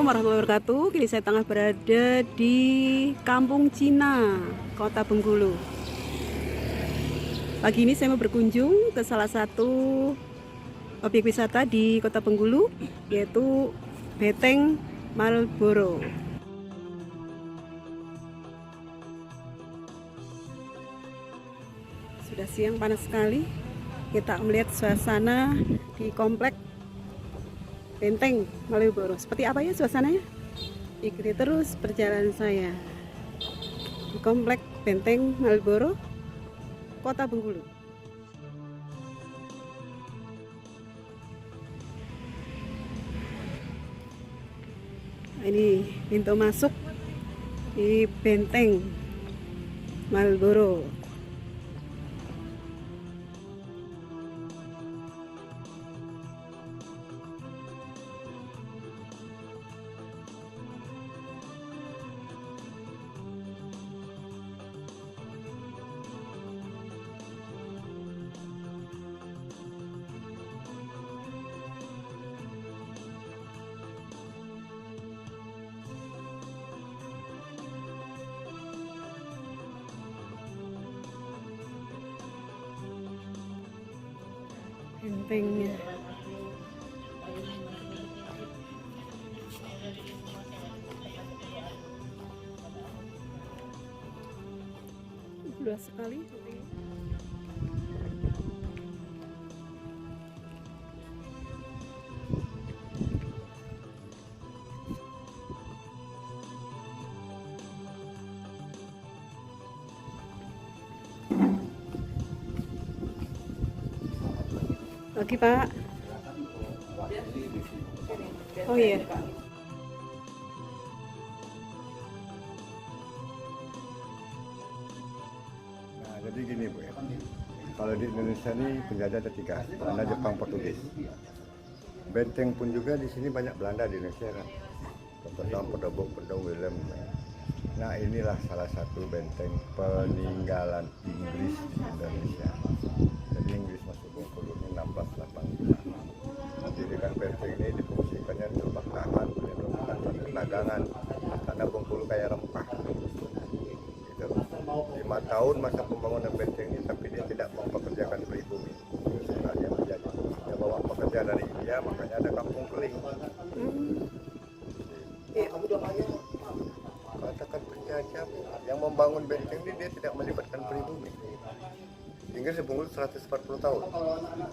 Assalamualaikum warahmatullahi wabarakatuh. Kini saya tengah berada di Kampung Cina, Kota Bengkulu. Pagi ini saya mau berkunjung ke salah satu objek wisata di Kota Bengkulu, yaitu Beteng Marlboro. Sudah siang, panas sekali. Kita melihat suasana di komplek Benteng Marlboro. Seperti apa ya suasananya? Ikuti terus perjalanan saya di komplek Benteng Marlboro, Kota Bengkulu. Ini pintu masuk di Benteng Marlboro. Bentengnya. Luas sekali. Pagi, Pak. Oh iya. Nah, jadi gini Bu ya. Kalau di Indonesia ini penjajah ada 3, Belanda, Jepang, Portugis. Benteng pun juga di sini banyak Belanda di Indonesia kan. Contohnya Pedobok William. Nah, inilah salah satu benteng peninggalan Inggris di Indonesia. Jadi Inggris masuk Bengkulu ini 1685. Jadi dengan benteng ini difungsikannya untuk pertahanan, melindungi perdagangan, karena Bengkulu kaya rempah. Gitu. 5 tahun masa pembangunan benteng ini, tapi dia tidak mempekerjakan pribumi. Dia menjadi dia bawa pekerja dari India, makanya ada kampung keling. Katakan penjajah yang membangun benteng ini dia tidak melibatkan pribumi. Inggris di Bengkulu 140 tahun,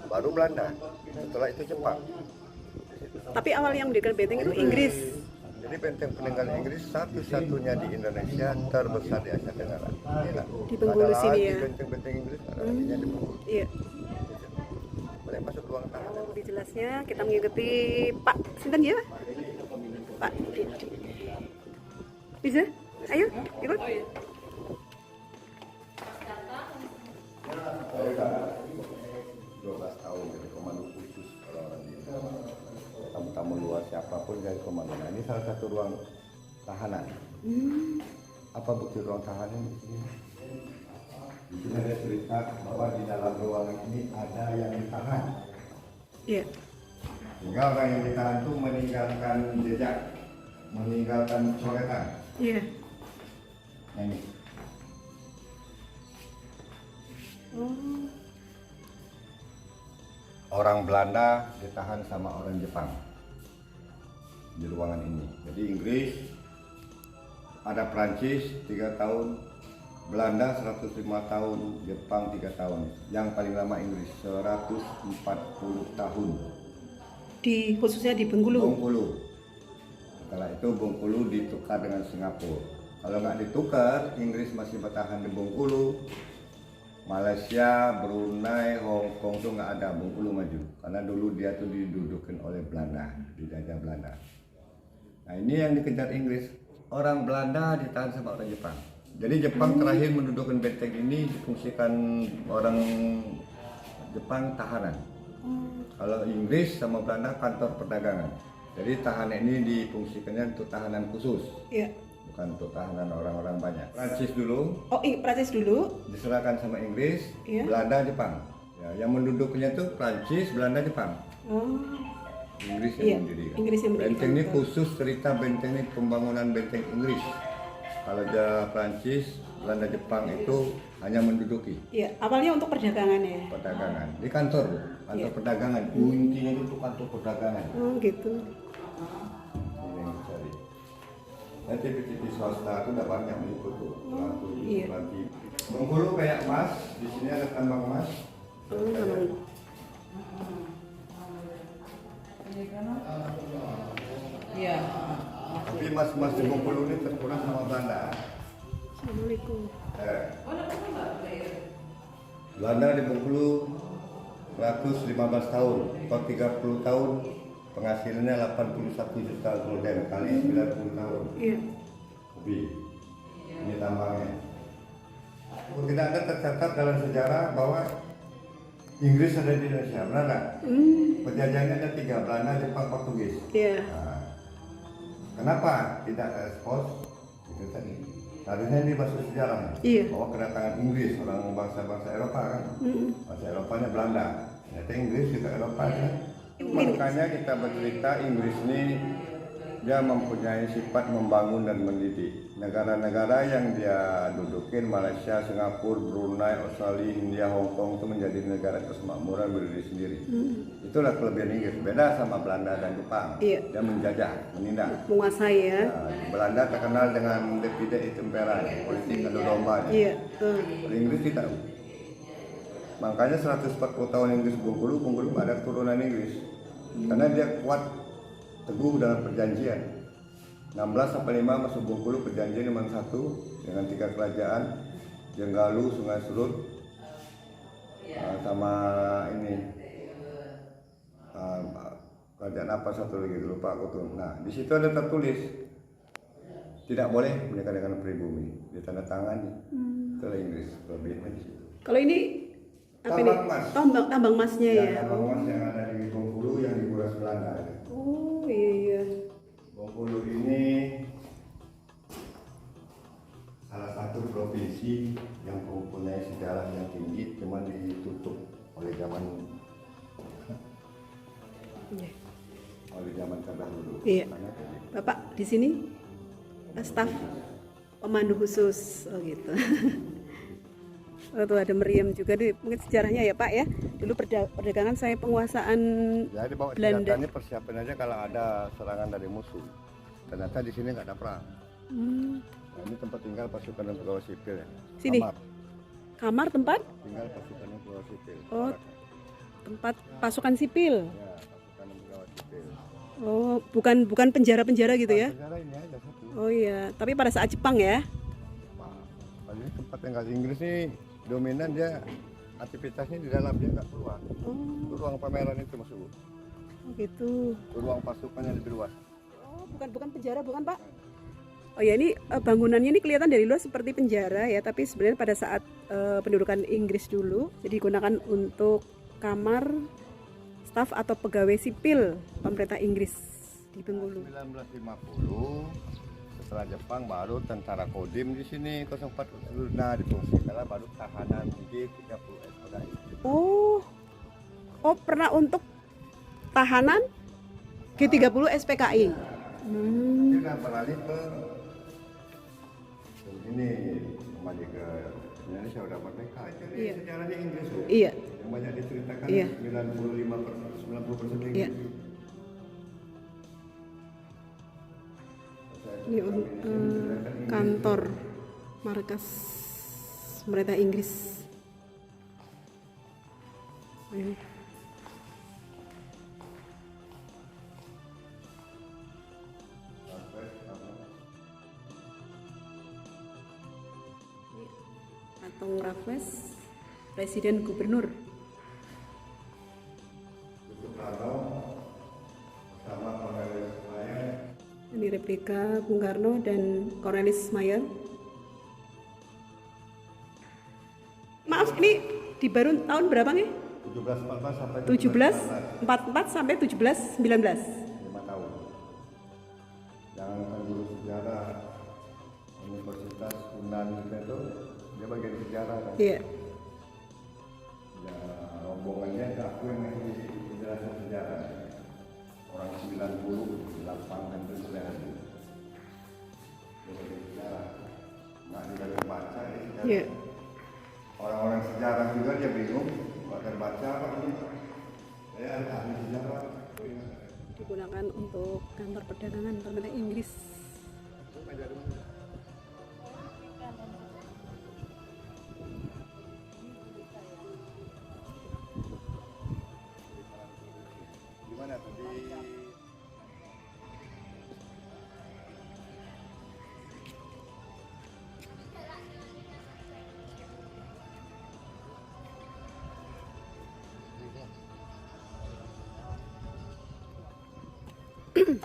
baru Belanda, setelah itu Jepang. Tapi awal yang mendirikan benteng itu Inggris. Jadi benteng peninggalan Inggris satu-satunya di Indonesia terbesar di Asia Tenggara. Inilah. Di Bengkulu sini ya. Benteng-benteng Inggris ada lagi di Bengkulu. Iya. Boleh masuk ruang tahanan. Lebih jelasnya kita mengikuti Pak Sinten ya, Pak Didi. Bisa? Ayo, ikut. Saya kan 12 tahun jadi komando khusus orang-orang di tamu-tamu luar siapapun jadi komando. Nah, ini salah satu ruang tahanan. Apa bukti ruang tahanan di sini? Di sini ada cerita bahwa di dalam ruangan ini ada yang ditahan. Iya. Sehingga orang yang ditahan itu meninggalkan jejak, meninggalkan coretan. Iya. Nah, ini. Oh. Orang Belanda ditahan sama orang Jepang di ruangan ini. Jadi Inggris, ada Prancis 3 tahun, Belanda 105 tahun, Jepang 3 tahun. Yang paling lama Inggris 140 tahun. Di khususnya di Bengkulu. Bengkulu. Setelah itu Bengkulu ditukar dengan Singapura. Kalau nggak ditukar, Inggris masih bertahan di Bengkulu. Malaysia, Brunei, Hong Kong tuh nggak ada, Bengkulu maju. Karena dulu dia tuh didudukin oleh Belanda, dijajah Belanda. Nah, ini yang dikejar Inggris. Orang Belanda ditahan sama orang Jepang. Jadi Jepang terakhir mendudukan benteng ini difungsikan orang Jepang tahanan. Kalau Inggris sama Belanda kantor perdagangan. Jadi tahanan ini difungsikannya untuk tahanan khusus. Iya. Bukan untuk tahanan orang-orang banyak. Prancis dulu. Oh, Prancis dulu. Diserahkan sama Inggris, Iya. Belanda, Jepang. Ya, yang menduduknya tuh Prancis, Belanda, Jepang. Oh. Inggris yang Iya, mendirikan. Inggris yang mendirikan, Benteng ini betul. khusus cerita benteng ini pembangunan benteng Inggris. Kalau Prancis, Belanda, Jepang itu hanya menduduki Iya, awalnya untuk perdagangan ya. perdagangan. Di kantor, kantor Iya. perdagangan. Intinya itu kantor perdagangan. Oh gitu. Ini yang cari. Dan TV-TV swasta itu udah banyak meliput tuh. Lampu, Iya. lampu. Bengkulu kayak emas. Di sini ada tambang emas. Oh, tambang. Iya. Tapi emas-emas di Bengkulu ini terkurang sama Belanda. Assalamualaikum. Belanda di Bengkulu 115 tahun atau 30 tahun penghasilannya 81 juta gulden kali 90 tahun Iya. lebih. Ini tambangnya. Tidak ada tercatat dalam sejarah bahwa Inggris ada di Indonesia, benar nggak? Penjajahannya ada 3, Belanda, Jepang, Portugis. Iya. Nah, kenapa tidak ekspos? Itu tadi. Harusnya ini masuk sejarah Iya. bahwa kedatangan Inggris, orang bangsa-bangsa Eropa kan, bangsa Eropanya Belanda, ternyata Inggris juga Eropa kan. Makanya kita bercerita Inggris ini dia mempunyai sifat membangun dan mendidik. Negara-negara yang dia dudukin, Malaysia, Singapura, Brunei, Australia, India, Hong Kong itu menjadi negara kemakmuran berdiri sendiri. Itulah kelebihan Inggris. Beda sama Belanda dan Jepang. Iya. Dia menjajah, menindak. Menguasai ya. Nah, Belanda terkenal dengan divide et impera, politik adu domba. Iya. Tuh. Kalau Inggris tidak. Makanya 140 tahun Inggris Bengkulu ada keturunan Inggris. Karena dia kuat, teguh dalam perjanjian. 16 sampai 5 masuk Bengkulu perjanjian nomor 1 dengan 3 kerajaan, Jenggalu, Sungai Serut, sama ini kerajaan apa satu lagi lupa aku tuh. Nah di situ ada tertulis tidak boleh menikah dengan pribumi, ditandatangani. Itulah Inggris kelebihannya di situ. Kalau ini apa Tambang nih? emas. Tambang emasnya ya. Tambang emas yang ada di Bengkulu yang dikuras Belanda. Oh iya iya. Bengkulu ini salah satu provinsi yang mempunyai sejarah yang tinggi, cuma ditutup oleh zaman Iya. terdahulu. Iya. Makanya tadi. Bapak di sini staf pemandu khusus, oh gitu. Oh, tuh ada meriam juga di mungkin sejarahnya ya Pak ya. Dulu perdagangan saya penguasaan Jadi bawa Belanda. senjatanya persiapan aja kalau ada serangan dari musuh. Ternyata di sini nggak ada perang. Nah, ini tempat tinggal pasukan dan pegawai sipil ya. Sini? Kamar Kamar tempat tinggal pasukan dan pegawai sipil. Oh. tempat pasukan sipil. Ya, pasukan dan pegawai sipil. Oh, bukan penjara-penjara gitu ya. Sejarah ini aja satu. Oh iya, tapi pada saat Jepang ya. Kalau ini tempat tinggal Inggris ini dominan, dia aktivitasnya di dalam, dia nggak keluar. Itu ruang pameran itu masuk. Oh gitu. Ruang pasukannya lebih luas. Oh, bukan penjara bukan Pak? Oh ya, ini bangunannya ini kelihatan dari luar seperti penjara ya, tapi sebenarnya pada saat pendudukan Inggris dulu, jadi digunakan untuk kamar staf atau pegawai sipil pemerintah Inggris di Bengkulu. 1950 setelah Jepang baru tentara Kodim di sini 04 nah difungsikan baru tahanan G30S. Oh, pernah untuk tahanan G30 SPKI. Dia udah beralih ke ini kembali ke Indonesia udah merdeka. Jadi Iya. sejarahnya Inggris loh. Iya. Yang banyak diceritakan Iya. 90% Inggris. Iya. Ini kantor markas pemerintah Inggris. Ini. Patung Raffles, Presiden Gubernur. Ini replika Bung Karno dan Cornelis Mayer. Maaf, ini dibangun tahun berapa nih? 1744 sampai 1744 sampai 1719. 5 tahun. Jangan guru sejarah Universitas Unan itu dia bagian sejarah kan. Iya. Ya, rombongannya aku yang ngasih penjelasan sejarah. orang 90 dilapangkan itu sejarah. Jadi sejarah nggak juga baca ini sejarah. Iya. Orang-orang sejarah juga dia bingung nggak terbaca apa ini. Saya ada ahli sejarah. Digunakan untuk kantor perdagangan pemerintah Inggris. Gimana tadi?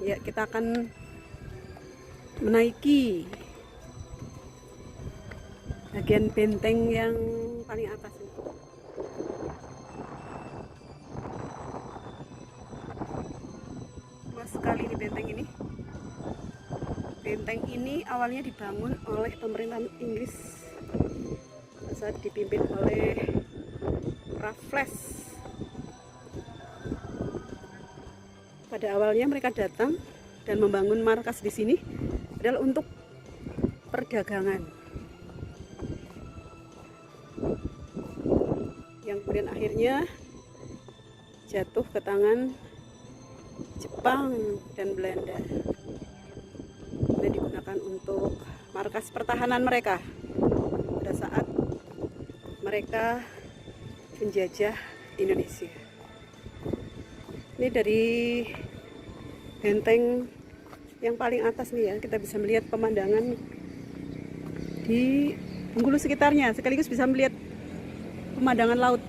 Ya, kita akan menaiki bagian benteng yang paling atas ini. Luas sekali ini benteng ini. Benteng ini awalnya dibangun oleh pemerintahan Inggris saat dipimpin oleh Raffles. Pada awalnya mereka datang dan membangun markas di sini adalah untuk perdagangan. Yang kemudian akhirnya jatuh ke tangan Jepang dan Belanda. Dan digunakan untuk markas pertahanan mereka pada saat mereka menjajah Indonesia. Ini dari benteng yang paling atas nih ya, kita bisa melihat pemandangan di Bengkulu sekitarnya, sekaligus bisa melihat pemandangan laut.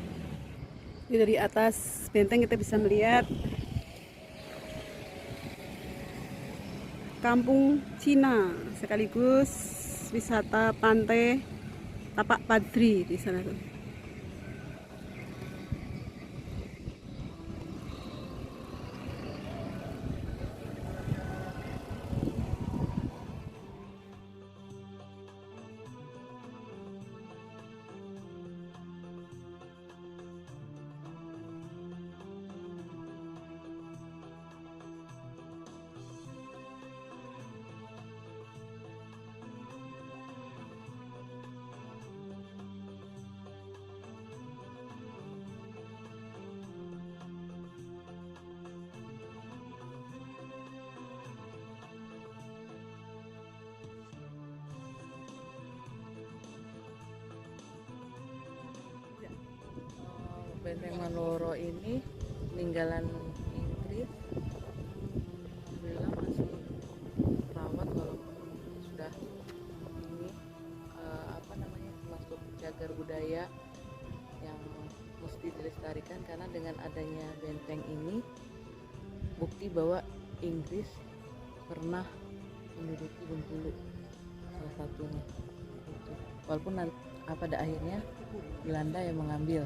Ini dari atas benteng kita bisa melihat Kampung Cina, sekaligus wisata pantai Tapak Padri di sana tuh. Benteng Maloro ini peninggalan Inggris. Alhamdulillah masih terawat walaupun sudah ini termasuk cagar budaya yang mesti dilestarikan, karena dengan adanya benteng ini bukti bahwa Inggris pernah menduduki Bengkulu, salah satunya itu. Walaupun pada akhirnya Belanda yang mengambil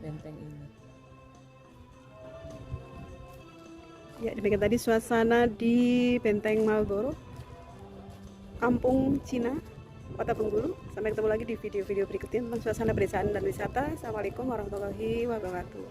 benteng ini. Ya, demikian tadi suasana di Benteng Marlborough, Kampung Cina, Kota Bengkulu. Sampai ketemu lagi di video-video berikutnya tentang suasana pedesaan dan wisata. Assalamualaikum warahmatullahi wabarakatuh.